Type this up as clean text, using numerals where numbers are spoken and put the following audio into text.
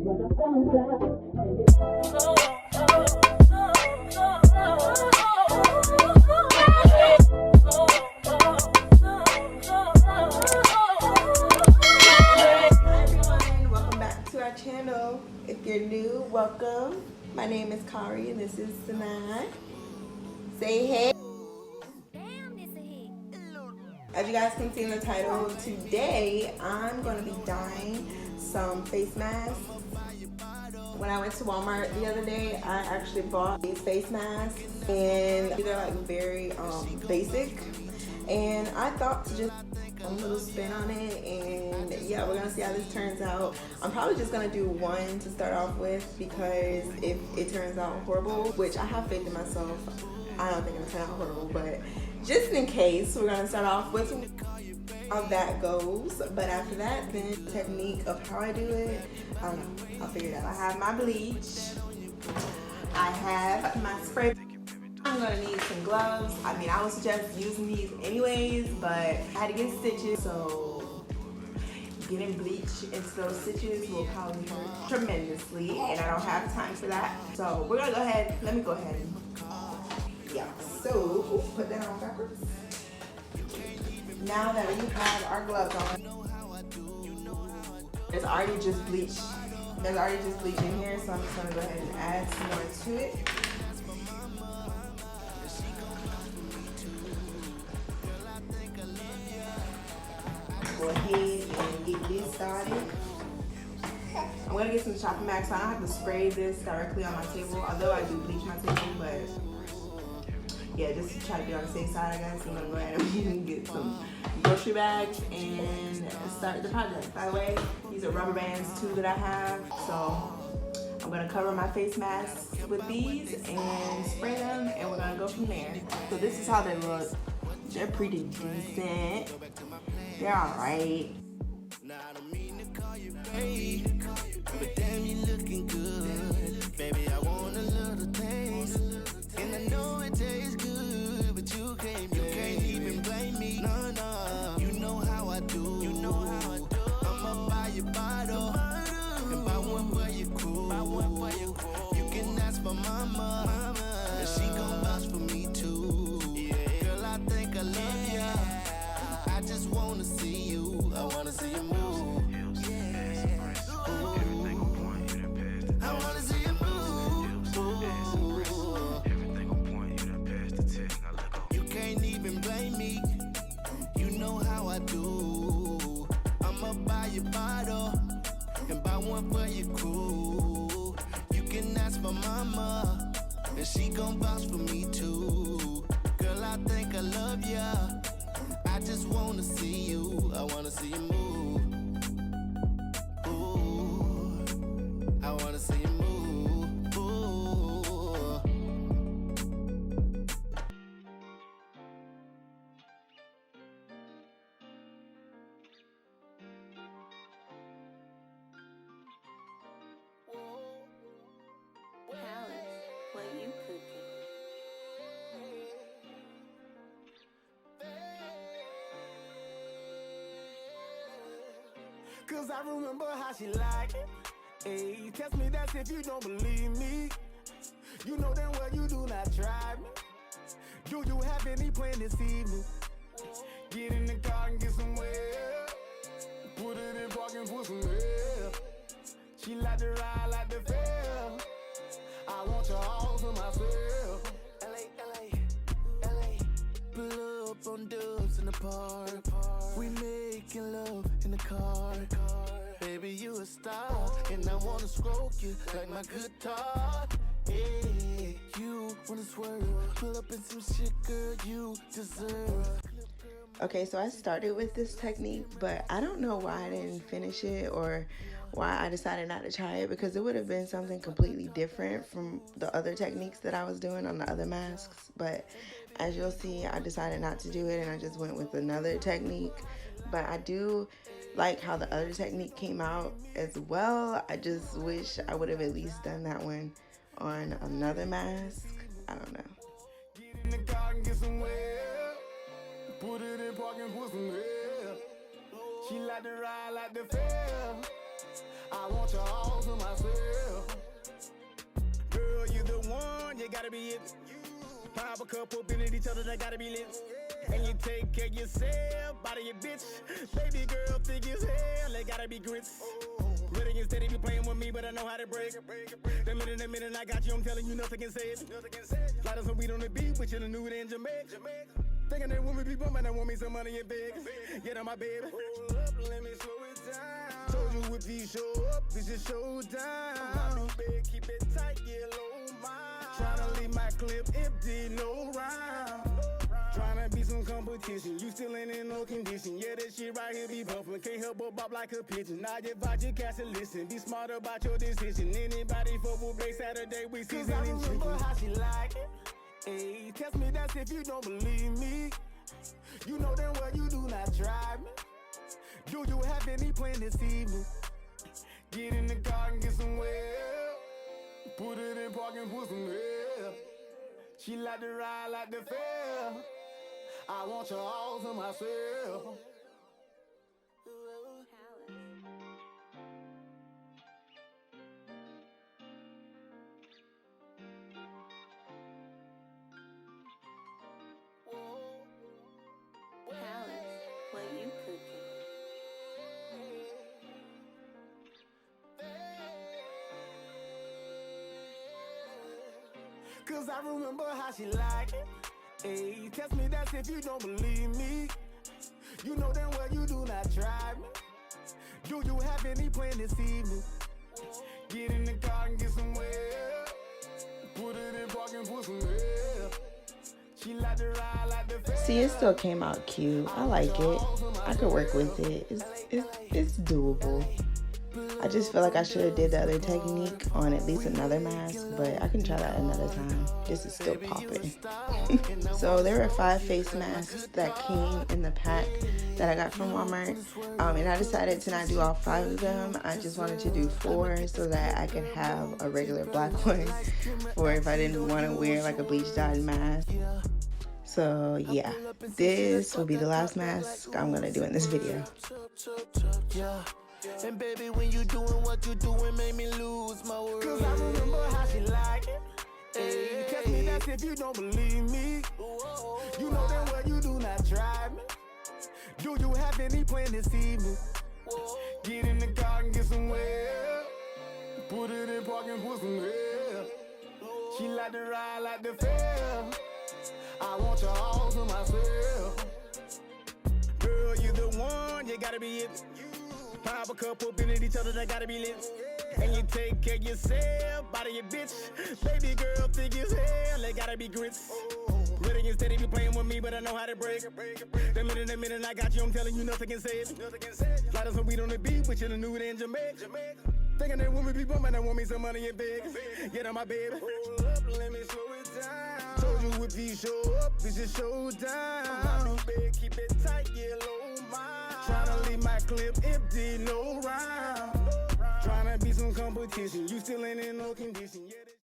Welcome back to our channel. If you're new, welcome. My name is Kari and this is Sanai. Say hey. As you guys can see in the title, today I'm going to be dyeing some face masks. When I went to Walmart the other day, I actually bought these face masks and they're like very basic. And I thought to just a little spin on it, and yeah, we're gonna see how this turns out. I'm probably just gonna do one to start off with, because if it turns out horrible, which I have faith in myself, I don't think it'll turn out horrible, but just in case, we're gonna start off with how that goes. But after that, then the technique of how I do it, I don't know, I'll figure it out. I have my bleach, I have my spray. I'm gonna need some gloves. I mean, I would suggest using these anyways, but I had to get stitches, so getting bleach into those stitches will probably hurt tremendously, and I don't have time for that. So we're gonna go ahead, let me go ahead and, yeah. So, put that on backwards. Now that we have our gloves on, there's already just bleach. There's already just bleach in here, so I'm just gonna go ahead and add some more to it. Go ahead and get this started. I'm gonna get some chopping max, so I don't have to spray this directly on my table, although I do bleach my table, but yeah, just to try to be on the safe side, I guess. I'm gonna go ahead and get some grocery bags and start the project. By the way, these are rubber bands too that I have, so I'm gonna cover my face masks with these and spray them, and we're gonna go from there. So this is how they look. They're pretty decent. They're alright. But damn, you looking good. Baby, I want a little taste. And I know it tastes good, but you can't even blame me. No, no. You know how I do. You know how I do. I'ma buy your bottle. And buy one for your crew. Buy one for your crew. You can ask for mama. And she gon' vouch for me too. Yeah. Girl, I think I love ya. I just wanna see you. I wanna see you move. Your bottle and buy one for your crew. You can ask for mama, and she gon' vouch for me too. Girl, I think I love ya. I just wanna see you. I wanna see you move. Ooh, I wanna see you move. Ooh. What you cooking? Cause I remember how she like it. Hey, test me that's if you don't believe me. You know damn well you do not try me. Do you have any plan this evening? Get in the car and get some air. Put it in park and put some air. She like to ride like the fair. I want you all to myself. LA. Pull up on dubs in the park. We making love in the car. Baby, you a star, and I wanna stroke you like my guitar. Hey, you wanna swerve, pull up in some shit, girl, you deserve. Okay, so I started with this technique, but I don't know why I didn't finish it or why I decided not to try it, because it would have been something completely different from the other techniques that I was doing on the other masks. But as you'll see, I decided not to do it and I just went with another technique. But I do like how the other technique came out as well. I just wish I would have at least done that one on another mask. I don't know. Get in the car and get some air. Put it in park and put some air. She like to ride like the fair. I want you all to myself. gotta be it. Pop a couple up in each other, that gotta be lit. And you take care of yourself, body your bitch. Baby girl, thick as hell, they gotta be grits. Ready and steady, be playing with me, but I know how to break. The minute I got you, I'm telling you nothing can save. Light us some weed on the beat, with you in the nude in Jamaica. Thinking that woman be bumping, that want me some money in Vegas. Get on my baby. Hold up, let me slow it down. Told you if you show up, it's a showdown. Big, keep it tight, get low mine. Tryna leave my clip empty, no round. Tryna be some competition, you still ain't in no condition. Yeah, that shit right here be bumping, can't help but bop like a pigeon. Now you watch your cast and listen, be smart about your decision. Anybody for Blake Saturday, we season and chicken. Cause I remember how she like it. Hey, test me that's if you don't believe me. You know damn well you do not try me. Do you have any plan this evening? Get in the car and get some well. Put it in park and put some air. She like to ride like the fair. I want you all to myself. What you cooking? Cause I remember how she like it. Hey, test me that's if you don't believe me. You know damn well you do not try me. Do you have any plan this evening? Get in the car and get some well. Put it in park and put some air. She like to ride like the fair. See, it still came out cute. I like it. I could work with it. It's doable. I just feel like I should have did the other technique on at least another mask, but I can try that another time. This is still popping. So there were 5 face masks that came in the pack that I got from Walmart, and I decided to not do all 5 of them. I just wanted to do 4 so that I could have a regular black one for if I didn't want to wear like a bleach dyed mask. So yeah, this will be the last mask I'm gonna do in this video. And baby, when you doing what you doing, make me lose my words. Cause I remember how she like it. Hey, test me that's if you don't believe me. You know damn well you do not try me. Do you have any plan this evening? Get in the car and get some well. Put it in park and put some air. She like to ride like the fair. I want you all to myself. Girl, you the one, you gotta be it. Pop a couple up in each other, that gotta be lit. And you take care of yourself, body your bitch. Baby girl, thick as hell, they gotta be grits. Ready and steady, be playing with me, but I know how to break. The minute I got you, I'm telling you nothing can save. Light us some weed on the beat, with you in the nude in Jamaica. Thinking that woman be bumping, that want me some money in Vegas. Get on my baby. Hold up, let me slow it down. Told you if you show up, it's a showdown. Big, keep it tight, get low mine. Tryna leave my clip empty, no round. Tryna be some competition, you still ain't in no condition. Yeah.